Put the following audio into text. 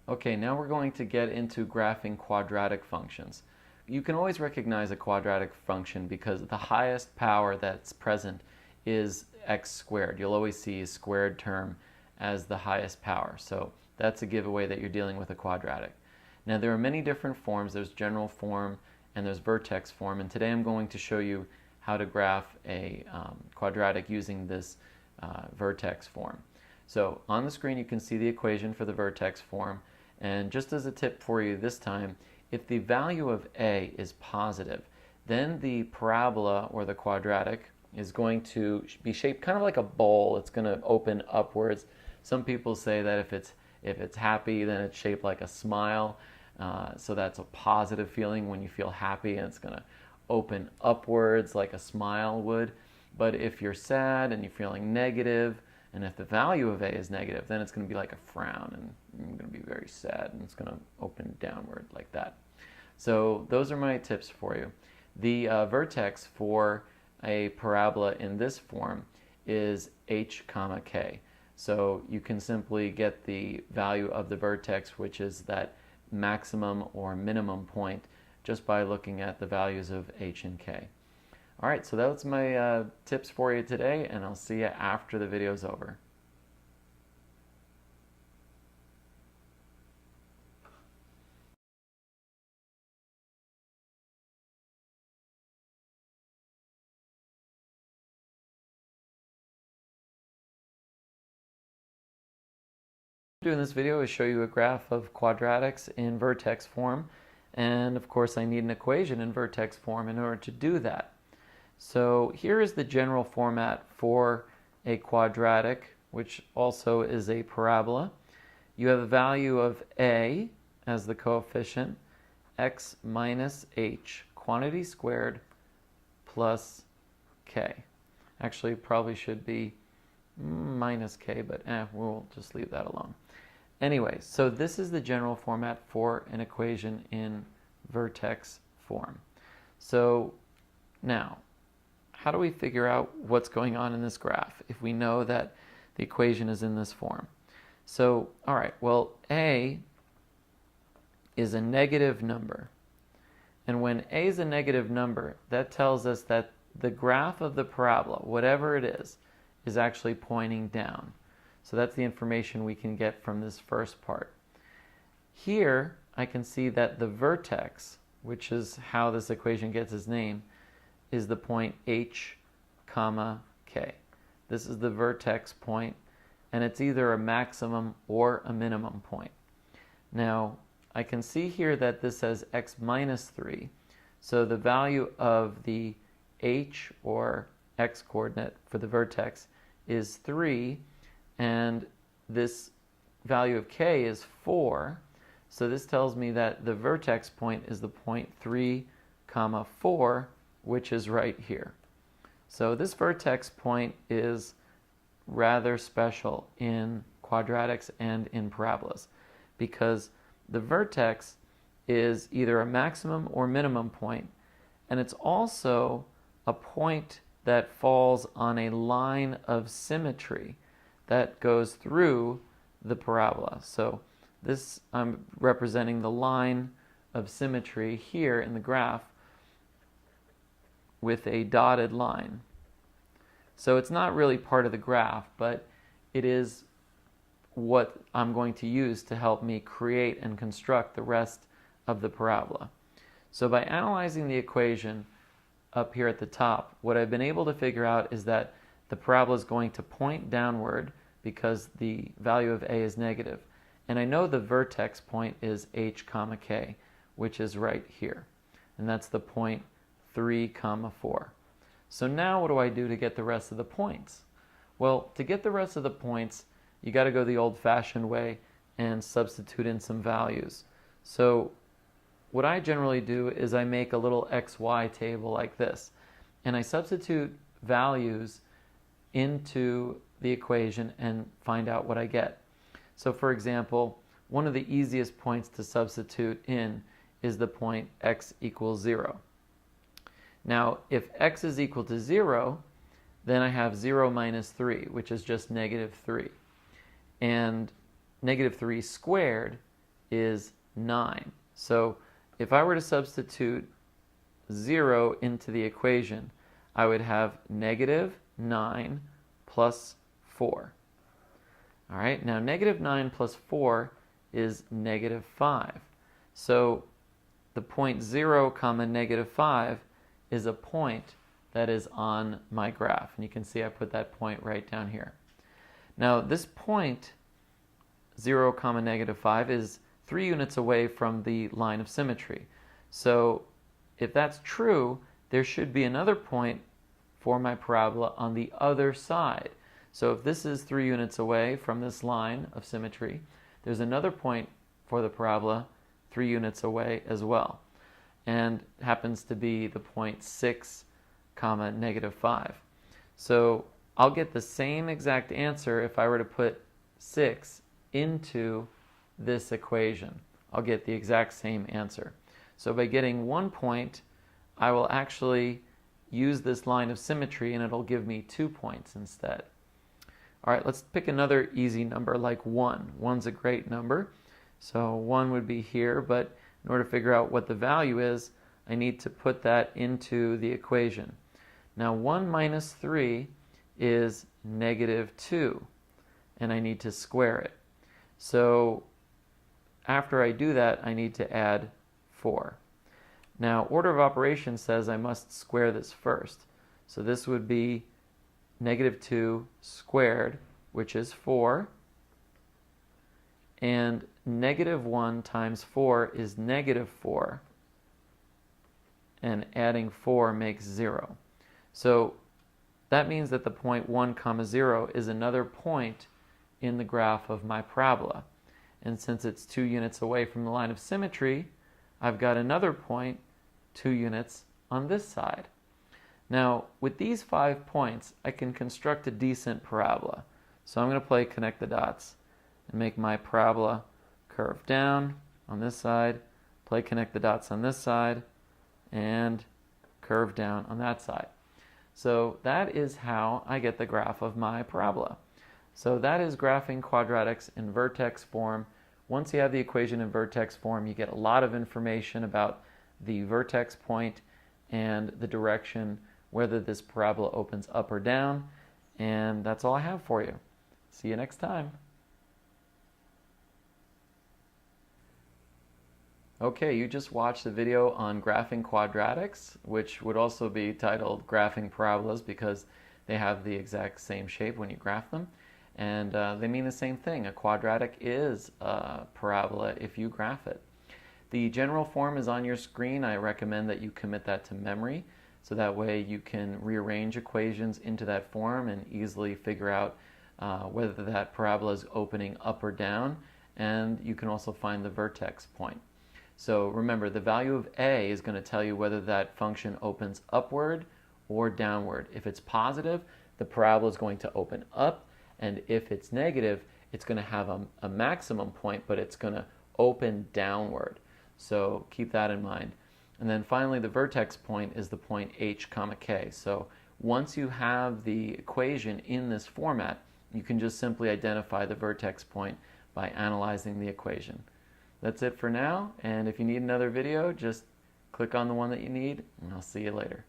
Okay, now we're going to get into graphing quadratic functions. You can always recognize a quadratic function because the highest power that's present is x squared. You'll always see a squared term as the highest power. So that's a giveaway that you're dealing with a quadratic. Now there are many different forms. There's general form and there's vertex form. And today I'm going to show you how to graph a quadratic using this vertex form. So on the screen you can see the equation for the vertex form. And just as a tip for you this time, if the value of a is positive, then the parabola or the quadratic is going to be shaped kind of like a bowl. It's going to open upwards. Some people say that if it's happy, then it's shaped like a smile. So that's a positive feeling when you feel happy, and it's going to open upwards like a smile would. But if you're sad and you're feeling negative, and if the value of a is negative, then it's going to be like a frown, and you're going to be very sad, and it's going to open downward like that. So those are my tips for you. The vertex for a parabola in this form is h comma k. So you can simply get the value of the vertex, which is that maximum or minimum point, just by looking at the values of h and k. All right, so that's my tips for you today, and I'll see you after the video's over. What I'm doing this video is show you a graph of quadratics in vertex form, and of course I need an equation in vertex form in order to do that. So here is the general format for a quadratic, which also is a parabola. You have a value of a as the coefficient, x minus h, quantity squared, plus k. Actually, probably should be minus k, but we'll just leave that alone. Anyway, so this is the general format for an equation in vertex form. So now, how do we figure out what's going on in this graph if we know that the equation is in this form? So, all right, well, a is a negative number. And when a is a negative number, that tells us that the graph of the parabola, whatever it is actually pointing down. So that's the information we can get from this first part. Here, I can see that the vertex, which is how this equation gets its name, is the point h comma k. This is the vertex point, and it's either a maximum or a minimum point. Now, I can see here that this says x minus 3, so the value of the h or x coordinate for the vertex is 3, and this value of k is 4, so this tells me that the vertex point is the point 3 comma 4, which is right here. So this vertex point is rather special in quadratics and in parabolas, because the vertex is either a maximum or minimum point, and it's also a point that falls on a line of symmetry that goes through the parabola. So this, I'm representing the line of symmetry here in the graph with a dotted line. So it's not really part of the graph, but it is what I'm going to use to help me create and construct the rest of the parabola. So by analyzing the equation up here at the top, what I've been able to figure out is that the parabola is going to point downward because the value of a is negative. And I know the vertex point is h comma k, which is right here. And that's the point 3 comma 4. So now what do I do to get the rest of the points? Well, to get the rest of the points, you got to go the old-fashioned way and substitute in some values. So what I generally do is I make a little XY table like this, and I substitute values into the equation and find out what I get. So for example, one of the easiest points to substitute in is the point x equals 0. Now, if x is equal to 0, then I have 0 minus 3, which is just negative 3. And negative 3 squared is 9. So if I were to substitute 0 into the equation, I would have negative 9 plus 4. All right, now negative 9 plus 4 is negative 5. So the point 0 comma negative 5 is a point that is on my graph. And you can see I put that point right down here. Now this point 0 comma negative 5 is 3 units away from the line of symmetry. So if that's true, there should be another point for my parabola on the other side. So if this is 3 units away from this line of symmetry, there's another point for the parabola 3 units away as well, and happens to be the point 6 comma negative 5. So I'll get the same exact answer if I were to put 6 into this equation. I'll get the exact same answer. So by getting 1 point, I will actually use this line of symmetry and it'll give me 2 points instead. All right, let's pick another easy number like 1. 1's a great number. So 1 would be here, but in order to figure out what the value is, I need to put that into the equation. Now 1 minus 3 is negative 2, and I need to square it. So after I do that, I need to add 4. Now order of operations says I must square this first. So this would be negative 2 squared, which is 4. And negative 1 times 4 is negative 4. And adding 4 makes 0. So that means that the point 1 comma 0 is another point in the graph of my parabola. And since it's 2 units away from the line of symmetry, I've got another point 2 units on this side. Now, with these 5 points, I can construct a decent parabola. So I'm going to play connect the dots and make my parabola curve down on this side, play connect the dots on this side, and curve down on that side. So that is how I get the graph of my parabola. So that is graphing quadratics in vertex form. Once you have the equation in vertex form, you get a lot of information about the vertex point and the direction, whether this parabola opens up or down. And that's all I have for you. See you next time. Okay, you just watched the video on graphing quadratics, which would also be titled graphing parabolas because they have the exact same shape when you graph them. And they mean the same thing. A quadratic is a parabola if you graph it. The general form is on your screen. I recommend that you commit that to memory, so that way you can rearrange equations into that form and easily figure out whether that parabola is opening up or down, and you can also find the vertex point. So remember, the value of a is going to tell you whether that function opens upward or downward. If it's positive, the parabola is going to open up, and if it's negative, it's going to have a maximum point, but it's going to open downward. So keep that in mind. And then finally, the vertex point is the point h comma k. So once you have the equation in this format, you can just simply identify the vertex point by analyzing the equation. That's it for now, and if you need another video, just click on the one that you need, and I'll see you later.